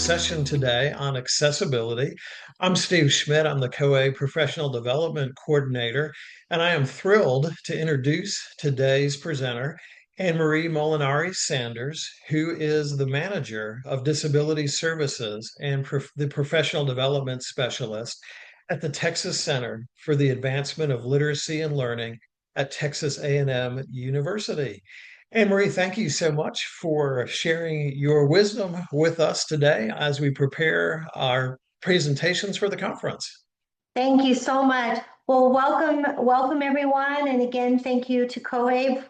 session today on accessibility. I'm Steve Schmidt. I'm the COABE Professional Development Coordinator, and I am thrilled to introduce today's presenter, Anne-Marie Molinari Sanders, who is the Manager of Disability Services and the Professional Development Specialist at the Texas Center for the Advancement of Literacy and Learning at Texas A&M University. Anne-Marie, thank you so much for sharing your wisdom with us today as we prepare our presentations for the conference. Thank you so much. Well, welcome everyone. And again, thank you to COABE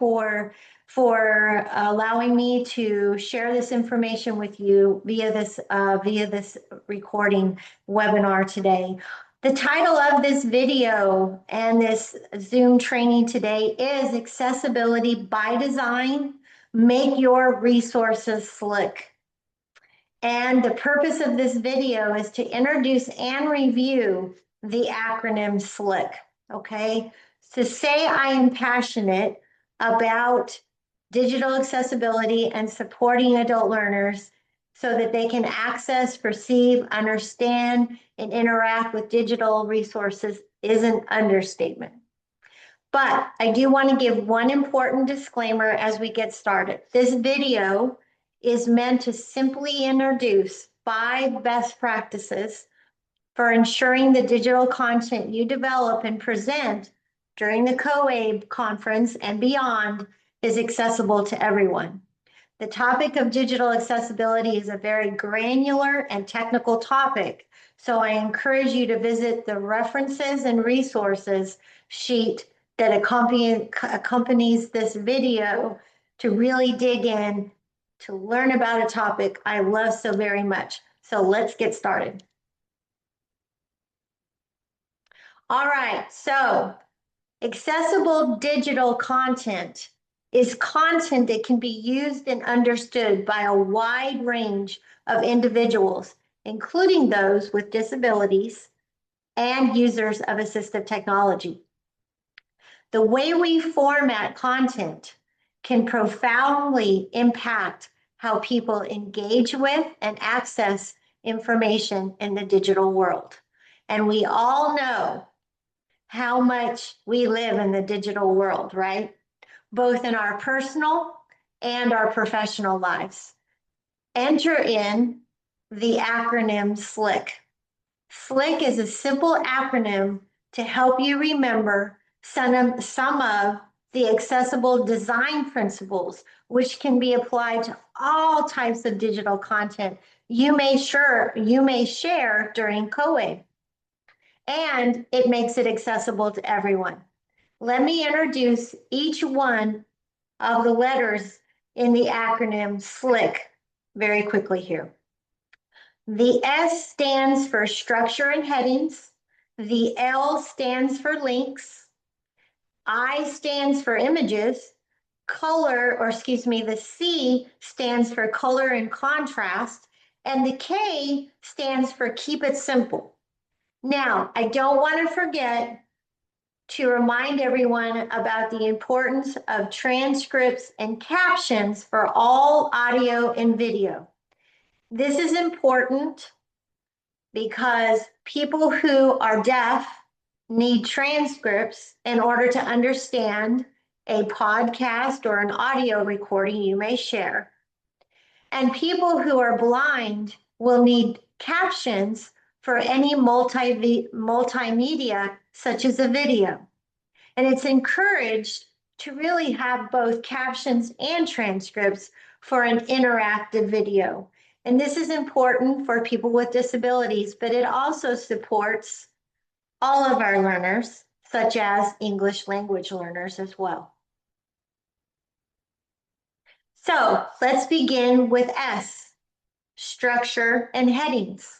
for allowing me to share this information with you via this recording webinar today. The title of this video and this Zoom training today is Accessibility by Design, Make Your Resources Slick. And the purpose of this video is to introduce and review the acronym SLIC, okay? To say I am passionate about digital accessibility and supporting adult learners so that they can access, perceive, understand, and interact with digital resources is an understatement. But I do want to give one important disclaimer as we get started. This video is meant to simply introduce 5 best practices for ensuring the digital content you develop and present during the COABE conference and beyond is accessible to everyone. The topic of digital accessibility is a very granular and technical topic, so I encourage you to visit the references and resources sheet that accompanies this video to really dig in to learn about a topic I love so very much. So let's get started. All right, so accessible digital content is content that can be used and understood by a wide range of individuals, including those with disabilities and users of assistive technology. The way we format content can profoundly impact how people engage with and access information in the digital world. And we all know how much we live in the digital world, right? Both in our personal and our professional lives. Enter in the acronym SLIC. SLIC is a simple acronym to help you remember some of the accessible design principles, which can be applied to all types of digital content you may share during COABE. And it makes it accessible to everyone. Let me introduce each one of the letters in the acronym SLIC very quickly here. The S stands for structure and headings. The L stands for links. I stands for images. The C stands for color and contrast. And the K stands for keep it simple. Now, I don't want to forget to remind everyone about the importance of transcripts and captions for all audio and video. This is important because people who are deaf need transcripts in order to understand a podcast or an audio recording you may share. And people who are blind will need captions for any multimedia, such as a video. And it's encouraged to really have both captions and transcripts for an interactive video. And this is important for people with disabilities, but it also supports all of our learners, such as English language learners as well. So let's begin with S, structure and headings.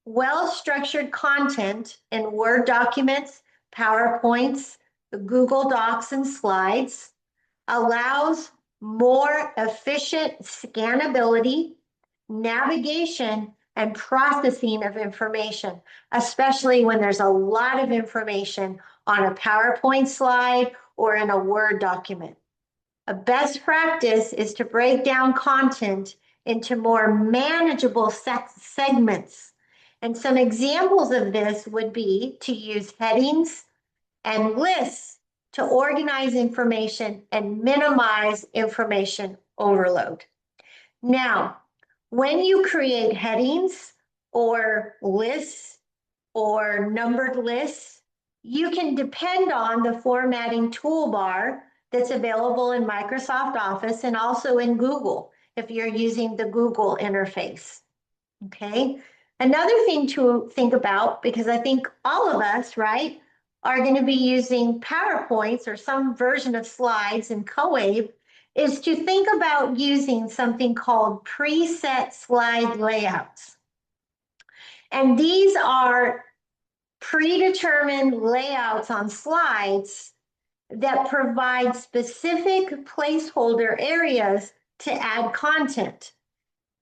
Well-structured content in Word documents, PowerPoints, Google Docs, and slides allows more efficient scannability, navigation, and processing of information, especially when there's a lot of information on a PowerPoint slide or in a Word document. A best practice is to break down content into more manageable segments. And some examples of this would be to use headings and lists to organize information and minimize information overload. Now, when you create headings or lists or numbered lists, you can depend on the formatting toolbar that's available in Microsoft Office and also in Google if you're using the Google interface. Okay. Another thing to think about, because I think all of us, right, are going to be using PowerPoints or some version of slides in COABE, is to think about using something called preset slide layouts. And these are predetermined layouts on slides that provide specific placeholder areas to add content.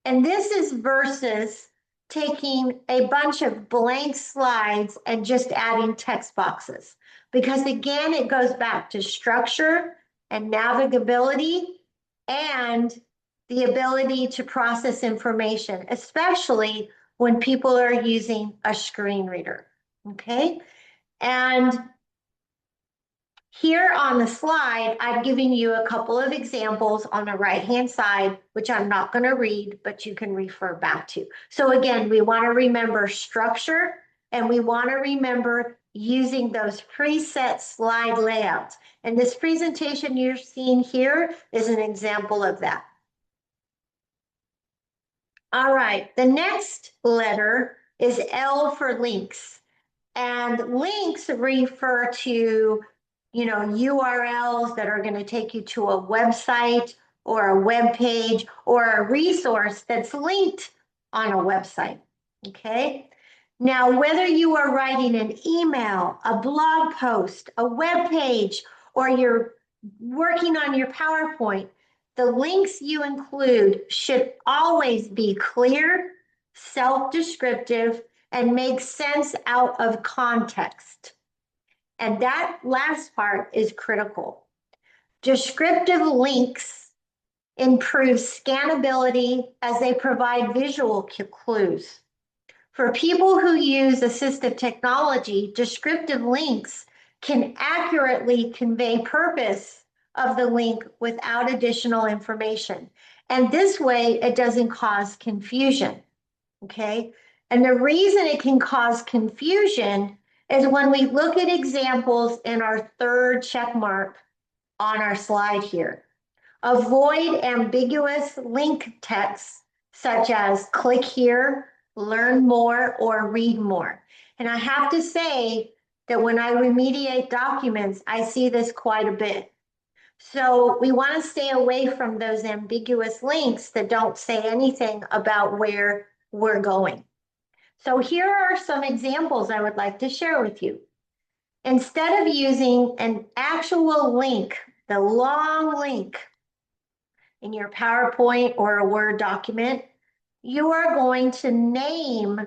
And this is versus taking a bunch of blank slides and just adding text boxes. Because again, it goes back to structure and navigability and the ability to process information, especially when people are using a screen reader. Okay. And here on the slide, I've given you a couple of examples on the right-hand side, which I'm not going to read, but you can refer back to. So again, we want to remember structure, and we want to remember using those preset slide layouts. And this presentation you're seeing here is an example of that. All right, the next letter is L for links. And links refer to URLs that are going to take you to a website or a web page or a resource that's linked on a website. Okay. Now, whether you are writing an email, a blog post, a web page, or you're working on your PowerPoint, the links you include should always be clear, self-descriptive, and make sense out of context. And that last part is critical. Descriptive links improve scannability as they provide visual clues. For people who use assistive technology, descriptive links can accurately convey purpose of the link without additional information. And this way, it doesn't cause confusion. Okay. And the reason it can cause confusion is when we look at examples in our third check mark on our slide here. Avoid ambiguous link text such as click here, learn more, or read more. And I have to say that when I remediate documents, I see this quite a bit. So we want to stay away from those ambiguous links that don't say anything about where we're going. So here are some examples I would like to share with you. Instead of using an actual link, the long link in your PowerPoint or a Word document, you are going to name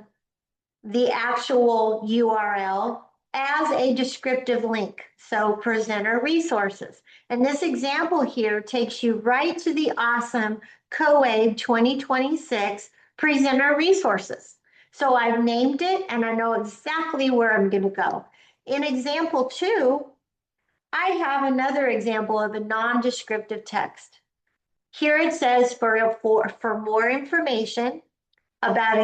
the actual URL as a descriptive link. So presenter resources. And this example here takes you right to the awesome COABE 2026 presenter resources. So I've named it and I know exactly where I'm going to go. In example 2, I have another example of a non-descriptive text. Here it says for more information about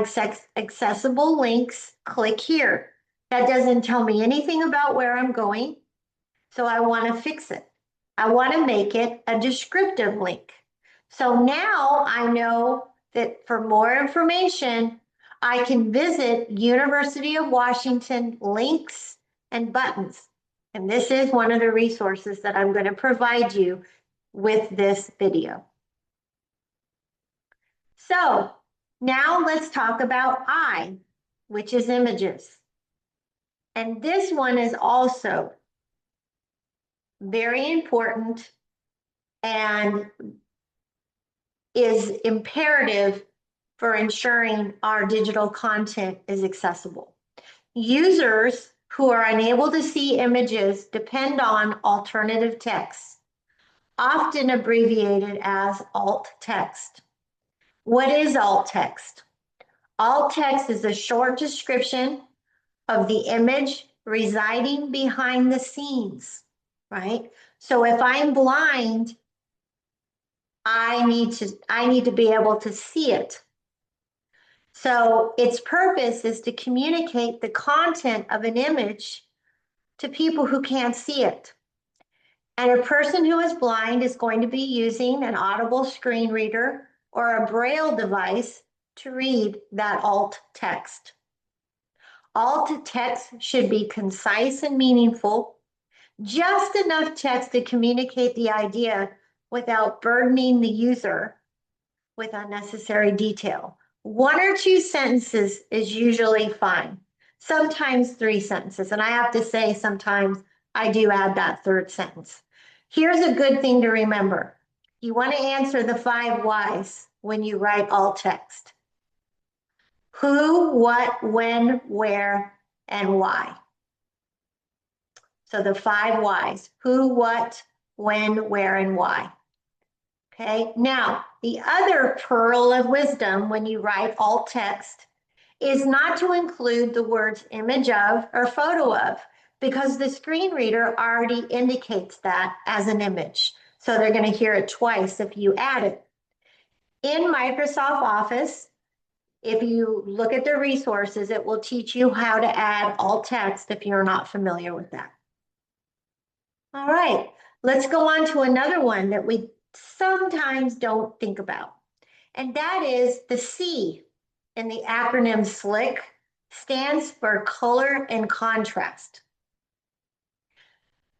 accessible links, click here. That doesn't tell me anything about where I'm going, so I want to fix it. I want to make it a descriptive link. So now I know that for more information, I can visit University of Washington links and buttons. And this is one of the resources that I'm going to provide you with this video. So now let's talk about I, which is images. And this one is also very important and is imperative for ensuring our digital content is accessible. Users who are unable to see images depend on alternative text, often abbreviated as alt text. What is alt text? Alt text is a short description of the image residing behind the scenes, right? So if I'm blind, I need to be able to see it. So its purpose is to communicate the content of an image to people who can't see it. And a person who is blind is going to be using an audible screen reader or a braille device to read that alt text. Alt text should be concise and meaningful, just enough text to communicate the idea without burdening the user with unnecessary detail. 1 or 2 sentences is usually fine. Sometimes 3 sentences. And I have to say, sometimes I do add that third sentence. Here's a good thing to remember. You want to answer the 5 whys when you write alt text. Who, what, when, where, and why. So the 5 whys: who, what, when, where, and why. Okay, now the other pearl of wisdom when you write alt text is not to include the words image of or photo of, because the screen reader already indicates that as an image. So they're going to hear it twice if you add it. In Microsoft Office, if you look at the resources, it will teach you how to add alt text if you're not familiar with that. All right, let's go on to another one that we sometimes don't think about. And that is the C in the acronym SLIC stands for color and contrast.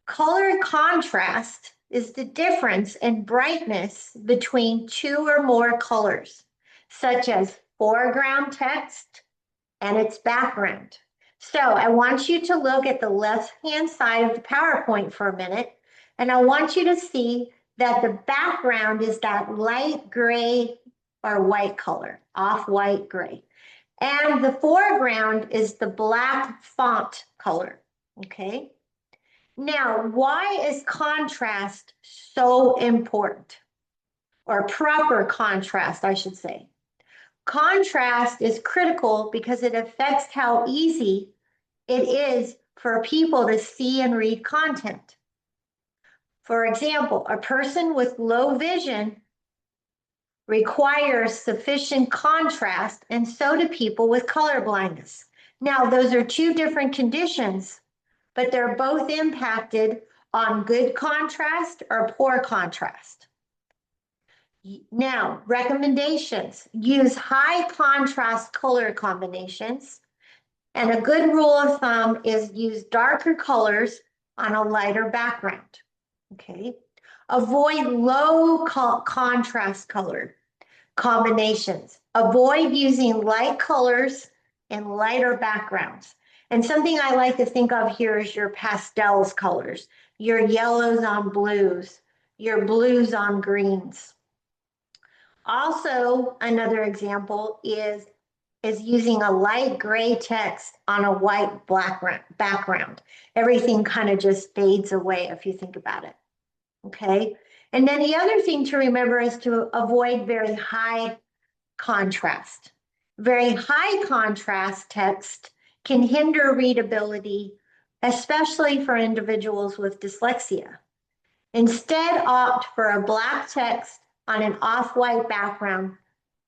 Color contrast is the difference in brightness between 2 or more colors, such as foreground text and its background. So I want you to look at the left-hand side of the PowerPoint for a minute, and I want you to see that the background is that light gray or white color, off-white gray. And the foreground is the black font color, okay? Now, why is contrast so important? Or proper contrast, I should say. Contrast is critical because it affects how easy it is for people to see and read content. For example, a person with low vision requires sufficient contrast, and so do people with color blindness. Now, those are 2 different conditions, but they're both impacted on good contrast or poor contrast. Now, recommendations: use high contrast color combinations. And a good rule of thumb is use darker colors on a lighter background. Okay. Avoid low contrast color combinations. Avoid using light colors in lighter backgrounds. And something I like to think of here is your pastels colors, your yellows on blues, your blues on greens. Also, another example is using a light gray text on a white black background. Everything kind of just fades away if you think about it. Okay. And then the other thing to remember is to avoid very high contrast. Very high contrast text can hinder readability, especially for individuals with dyslexia. Instead, opt for a black text on an off-white background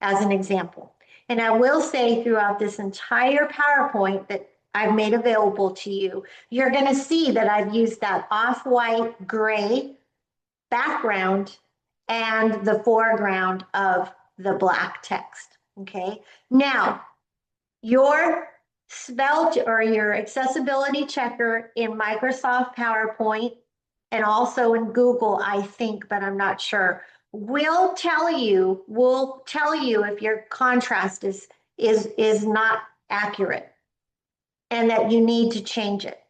as an example. And I will say throughout this entire PowerPoint that I've made available to you, you're going to see that I've used that off-white gray background and the foreground of the black text. Okay. Now, your spell or your accessibility checker in Microsoft PowerPoint and also in Google, I think, but I'm not sure, will tell you if your contrast is not accurate and that you need to change it.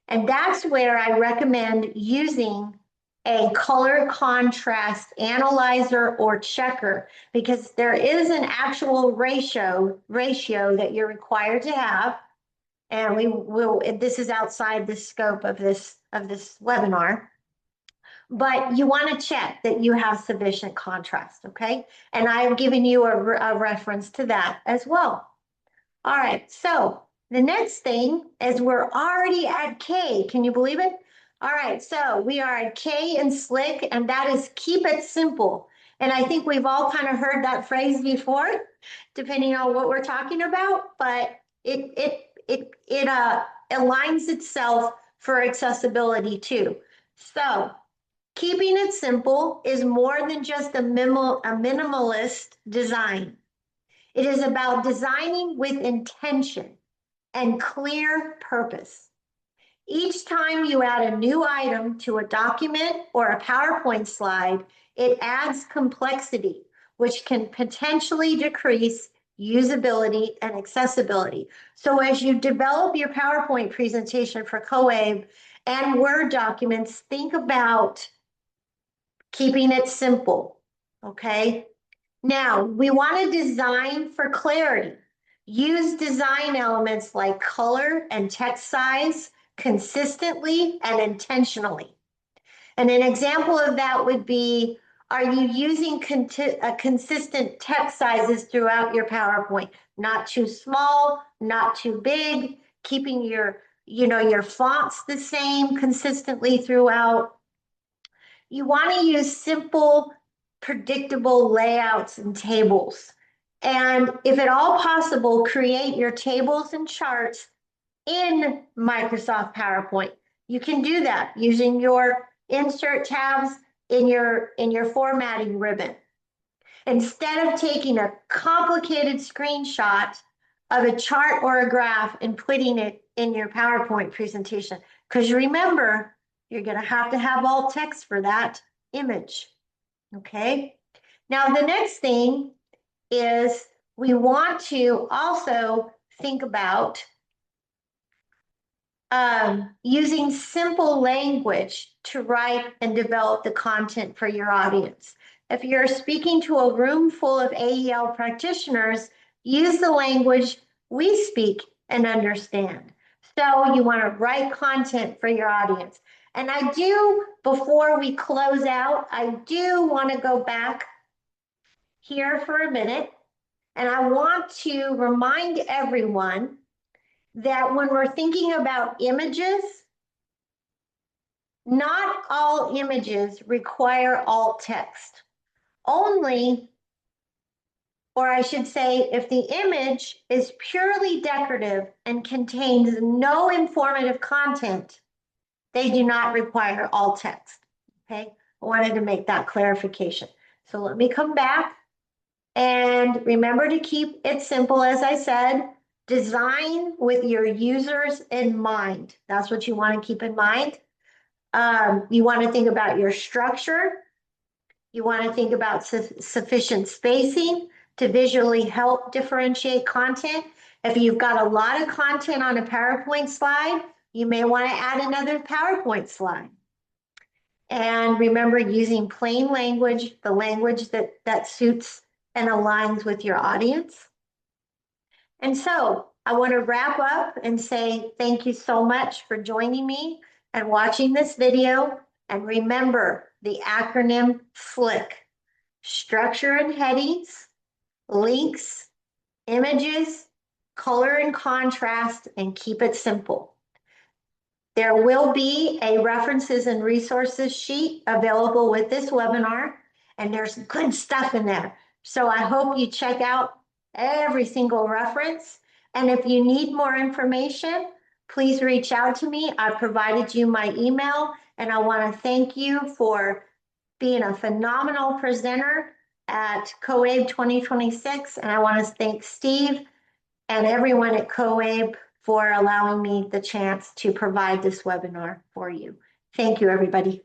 And that's where I recommend using a color contrast analyzer or checker, because there is an actual ratio that you're required to have. And this is outside the scope of this webinar. but you want to check that you have sufficient contrast, okay? And I've given you a reference to that as well. All right, so the next thing is we're already at K. Can you believe it? All right, so we are at K in slick, and that is keep it simple. And I think we've all kind of heard that phrase before, depending on what we're talking about, but it aligns itself for accessibility too. So keeping it simple is more than just a minimalist design. It is about designing with intention and clear purpose. Each time you add a new item to a document or a PowerPoint slide, it adds complexity, which can potentially decrease usability and accessibility. So as you develop your PowerPoint presentation for COABE and Word documents, think about keeping it simple, okay? Now, we want to design for clarity. Use design elements like color and text size consistently and intentionally. And an example of that would be, are you using consistent text sizes throughout your PowerPoint? Not too small, not too big, keeping your fonts the same consistently throughout. You want to use simple, predictable layouts and tables. And if at all possible, create your tables and charts in Microsoft PowerPoint. You can do that using your insert tabs in your formatting ribbon. Instead of taking a complicated screenshot of a chart or a graph and putting it in your PowerPoint presentation, because remember, you're going to have alt text for that image. Okay. Now, the next thing is we want to also think about using simple language to write and develop the content for your audience. If you're speaking to a room full of AEL practitioners, use the language we speak and understand. So you want to write content for your audience. And I do, before we close out, I do want to go back here for a minute. And I want to remind everyone that when we're thinking about images, not all images require alt text. Only, or I should say, if the image is purely decorative and contains no informative content, they do not require alt text. Okay, I wanted to make that clarification. So let me come back and remember to keep it simple, as I said. Design with your users in mind. That's what you want to keep in mind. You want to think about your structure. You want to think about sufficient spacing to visually help differentiate content. If you've got a lot of content on a PowerPoint slide, you may want to add another PowerPoint slide. And remember, using plain language, the language that suits and aligns with your audience. And so I want to wrap up and say thank you so much for joining me and watching this video. And remember the acronym SLICK: structure and headings, links, images, color and contrast, and keep it simple. There will be a references and resources sheet available with this webinar, and there's good stuff in there. So I hope you check out every single reference. And if you need more information, please reach out to me. I provided you my email, and I want to thank you for being a phenomenal presenter at COABE 2026. And I want to thank Steve and everyone at COABE for allowing me the chance to provide this webinar for you. Thank you, everybody.